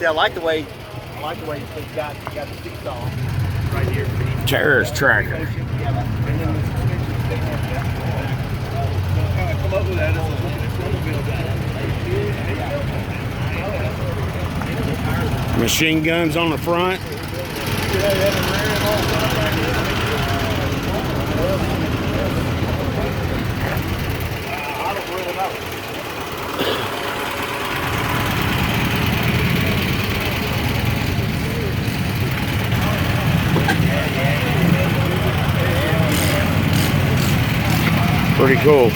See, I like the way it's got the seesaw right here. Terrace tracker. And then the suspension stay on that. How I come up with that is look at this snowmobile. Machine guns on the front. I don't really know. Pretty cool.